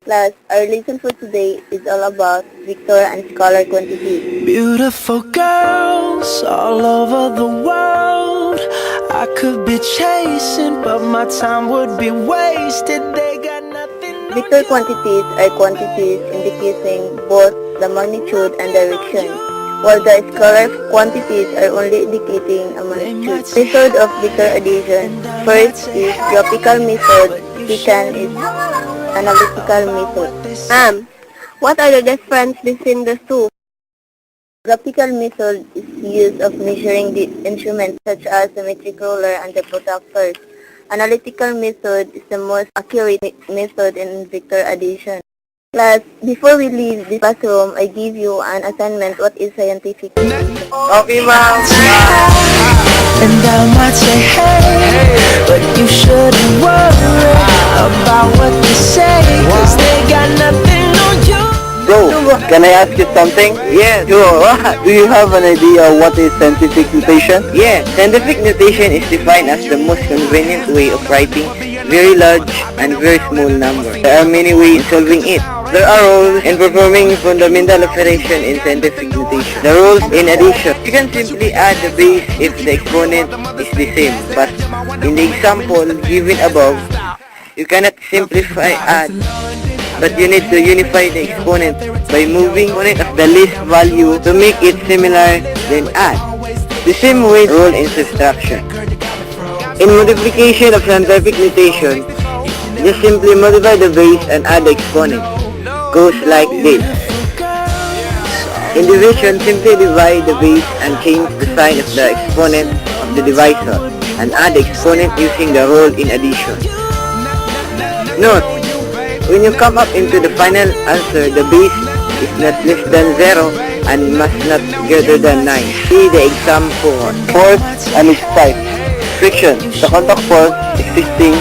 Class, our lesson for today is all about vector and scalar quantities. Beautiful girls all over the world, I could be chasing, but my time would be wasted. They got nothing on Vector you. quantities are quantities indicating both the magnitude and direction, while the scalar quantities are only indicating a magnitude. Method of vector addition. First is graphical method, second is analytical method. Ma'am, what are the difference between the two? Graphical method is use of measuring the instruments such as the metric ruler and the protractors. Analytical method is the most accurate method in vector addition. Class, before we leave this classroom, I give you an assignment. What is scientific notation? Okay, ma'am. And I might say hey, but you shouldn't worry about what they say, cause they got nothing on you. Bro, can I ask you something? Yeah, sure. Do you have an idea what is scientific notation? Yeah, scientific notation is defined as the most convenient way of writing very large and very small numbers. There are many ways of solving it. There are rules in performing fundamental operation in scientific notation. The rules in addition. You can simply add the base if the exponent is the same, but in the example given above, you cannot simplify add, but you need to unify the exponent by moving exponent of the least value to make it similar, then add. The same way rule in subtraction. In multiplication of scientific notation, just simply multiply the base and add the exponent. Goes like this. In division, simply divide the base and change the sign of the exponent of the divisor and add the exponent using the rule in addition. Note, when you come up into the final answer, the base is not less than 0 and must not greater than 9. See the example. Force and its type. Friction. The contact force existing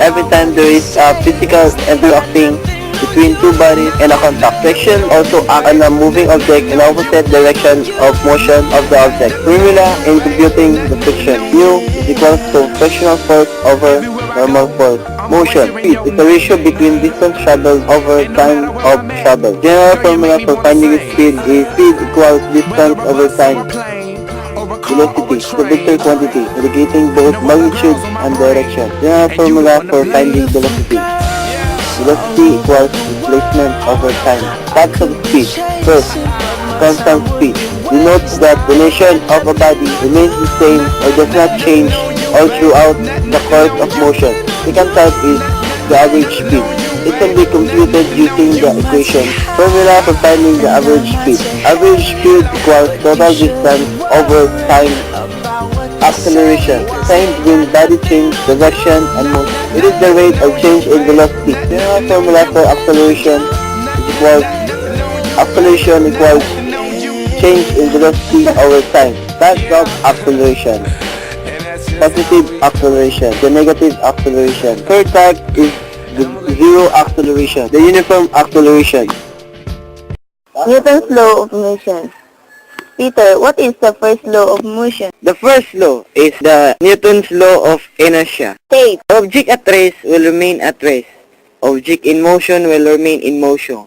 every time there is a physical interacting between two bodies and a contact. Friction also acts on a moving object in opposite direction of motion of the object. Formula in computing the friction. U is equals to frictional force over normal force. Motion. Speed is the ratio between distance traveled over time of travel. General formula for finding speed is speed equals distance over time. Velocity is the vector quantity indicating both magnitude and direction. General formula for finding velocity. Velocity equals displacement over time. Types of speed. First, constant speed denotes that the motion of a body remains the same or does not change all throughout the course of motion. Second type is the average speed. It can be computed using the equation. Formula for finding the average speed. Average speed equals total distance over time. Acceleration. Time between body change, direction, and motion. It is the rate of change in velocity. General formula for acceleration equals change in velocity over time. Types of acceleration. Positive acceleration. The negative acceleration. Third type is the zero acceleration. The uniform acceleration. Newton's law of motion. Peter, what is the first law of motion? The first law is the Newton's law of inertia. State. Object at rest will remain at rest. Object in motion will remain in motion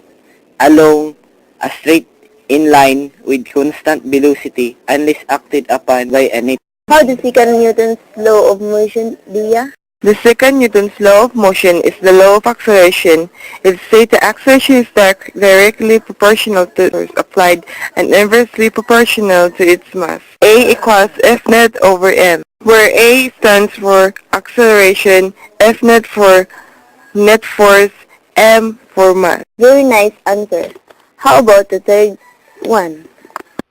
along a straight in line with constant velocity unless acted upon by a net. How the second Newton's law of motion, Dia? The second Newton's law of motion is the law of acceleration. It states the acceleration is directly proportional to the force applied and inversely proportional to its mass. A equals F net over m, where A stands for acceleration, F net for net force, m for mass. Very nice answer. How about the third one?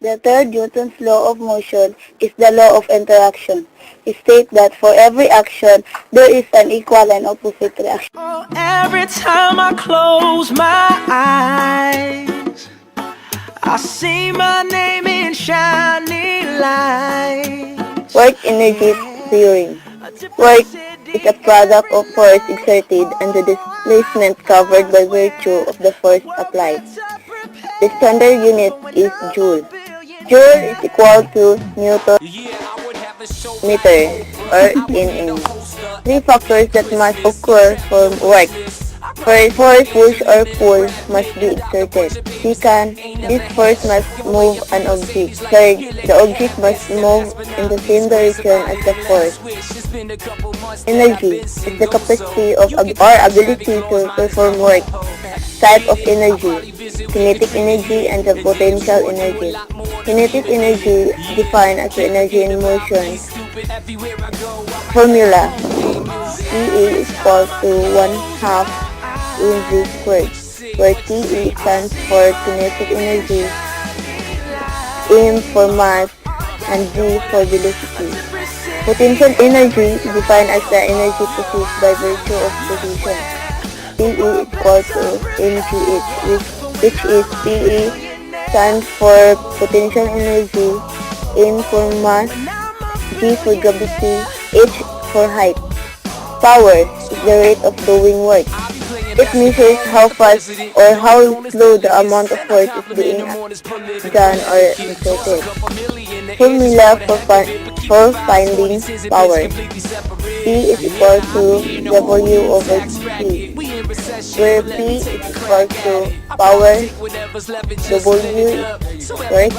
The third Newton's law of motion is the law of interaction. It states that for every action, there is an equal and opposite reaction. Oh, every time I close my eyes, I see my name in shining lights. Work energy theory. Work is a product of force exerted and the displacement covered by virtue of the force applied. The standard unit is joule. Joule is equal to Newton meter or in. Three factors that must occur for work. First, force, push or pull must be exerted. Second, this force must move an object. Third, the object must move in the same direction as the force. Energy is the capacity of or ability to perform work. Type of energy: kinetic energy and the potential energy. Kinetic energy defined as the energy in motion. Formula: EA is equal to 1/2 mv squared, where TE stands for kinetic energy, M for mass, and V for velocity. Potential energy defined as the energy possessed by virtue of position. PE is equal to mgh, which is PE stands for potential energy, M for mass, G for gravity, H for height. Power is the rate of doing work. It measures how fast or how slow the amount of work is being done or exerted. Formula for finding power: P is equal to W over C, where P is equal to power, W is work,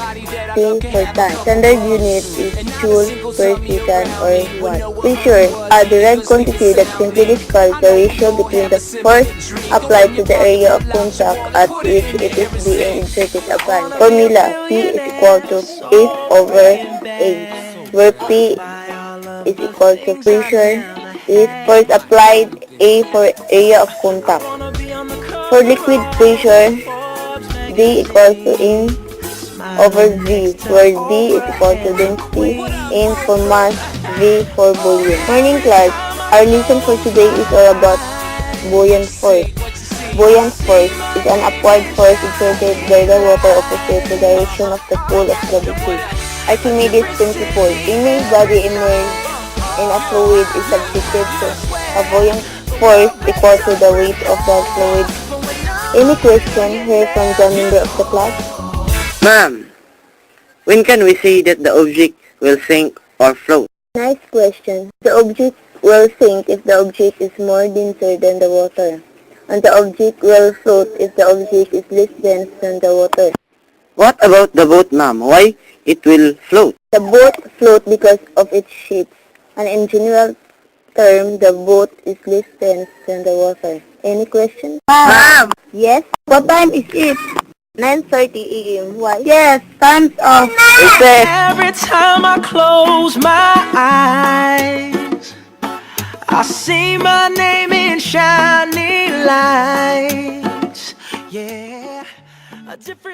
C for time. Standard unit is joule per second or watt. Pressure, a direct quantity that simply describes the ratio between the force applied to the area of contact at which it is being exerted upon. Formula: P is equal to F over A, where P is equal to pressure, is force applied, A for area of contact. For liquid pressure, D equals to M over V, where D is equal to density, M for mass, V for volume. Morning class, our lesson for today is all about buoyant force. Buoyant force is an upward force exerted by the water opposite the direction of the pull of gravity. Archimedes' principle: any body immersed in a fluid is subjected to a buoyant force equal to the weight of the fluid. Any question here from the member of the class? Ma'am, when can we say that the object will sink or float? Nice question. The object will sink if the object is more denser than the water, and the object will float if the object is less dense than the water. What about the boat, ma'am? Why it will float? The boat floats because of its shape, and in general term, the boat is less dense than the water. Any question? Ma'am! Yes? What time is it? 9:30 a.m. Why? Yes, time's up. Every time I close my eyes, I see my name in shining lights. Yeah, a different